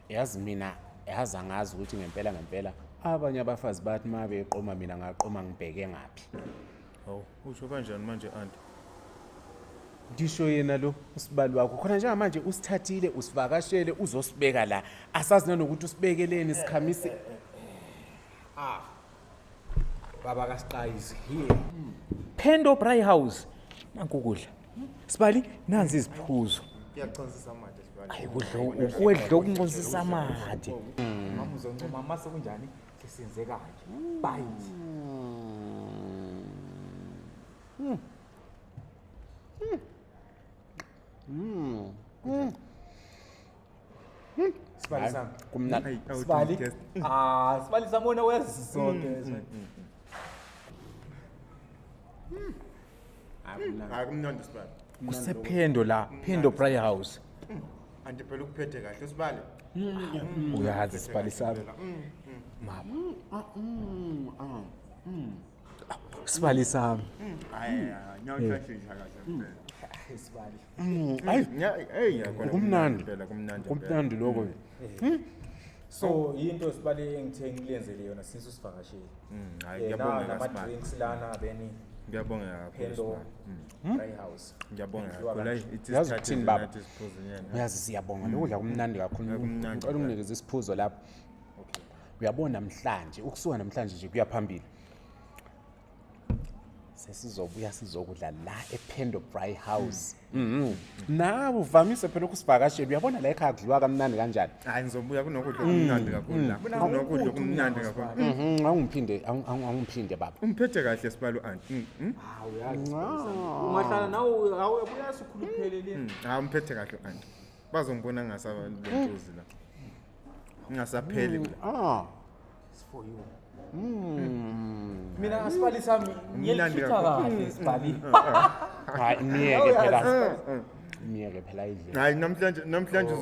yazi mina yazi angazi ukuthi ngempela abanye abafazi bathi uma beqoma mina ngaqoma ngibheke ngaphi. Hawu, usho kanjani manje anti? Ngisho yena lo usibali wakho khona njengamanje usithathile usivakashele uzosibeka la asazi nanokuthi usibekeleni sikhamise. Baba kaSiqayi is here. Phendo Braai House. Nanku ukudla. Sibali nanzi iziphuzo. Iyachonsisa amathe sibali. Hayi kudla ukwedla okunconsisa amathe. Mama uzoncoma mase kunjani sisenze kanje. Bite. Sibali sami. Kumnandi. Sibali. Sibali samona wezi sonke. Akumnandi sibali. Kusephendo la, Phendo Braai House. Anti phela ukuphethe kahle sibali. Uyazi sibali sami. Mama. Sibali sami. Hayi, nyawuhlashisa kahle. Sibali. Hayi, kumnandi. Phela kumnandi. Kumnandi lokho. So into sibali engithe ngilenzele yona since usivakashile. Hayi ngiyabonga Nama sibali. drinks lana beni Ngiyabonga kakhulu Phendo sibali. Braai House. Ngiyabonga kakhulu. Hayi Yazi ukuthini baba? isiphuzo nyana. Uyazi siyabonga lokudla kumnandi kakhulu. Kumnandi. Ngicela unginikeze isiphuzo lapho. Uyabona namhlanje ukusuka namhlanje nje kuya phambili. Sesizobuya sizokudla la ePhendo Braai House. Nawe uvamise phela ukusivakashela uyabona la ekhaya kudliwa kamnandi kanjani. Hayi ngizobuya kunokudla kumnandi kakhulu la. Kunokudla kumnandi kakhulu. Angiphinde baba. Umphethe kahle sibali anti. Uyazi. Ungahlala nawe awuyabuya sikhuluphele le. Umphethe kahle anti. Bazongibona ngasaba lentozi la. Ngingasapheli la. It's for you. Mina asibali sami ngiyelifitha kahle sibali. Hayi miyeke phela. Miyeke phela idle. Hayi namhlanje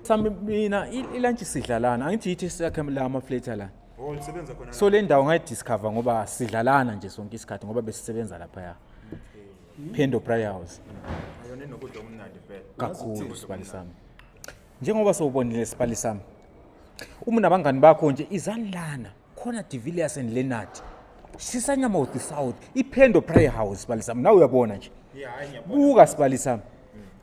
Sami mina ilunch sidlalana. Angithi yithi siyakhe la amaflater la. lisebenza khona. So le ndawo ngayidiscover ngoba sidlalana nje sonke isikhathi ngoba besisebenza lapha ya. Phendo Braai House. Ayona nokudla kumnandi phela. Kakhulu sibali sami. Njengoba sowubonile sibali sami. Uma nabangani bakho nje izani lana. Khona Divilius and Leonard. Sisanyama with the South. iPhendo Braai House sibali sami. Nawe uyabona nje. Hayi ngiyabona. Buka sibali sami.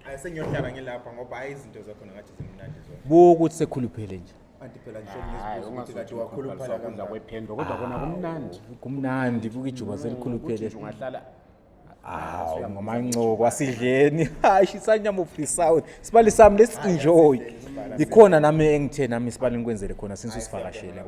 Ayisengiyohlala ngilapha ngoba hayi izinto zakhona ngathi zimnandi zona. Buka ukuthi sekhuluphele nje. Anti phela Hayi ngisho ukuthi kade wakhuluphala wakhuluphala kudla kwePhendo kodwa kona kumnandi. Kumnandi buka ijuba selikhuluphele. Ungahlala Hawu ngomancoko asidleni. Hayi sisanyama of the South. Sibali sami let's enjoy. Ikhona nami engithe nami sibali ngikwenzele khona since usivakashele.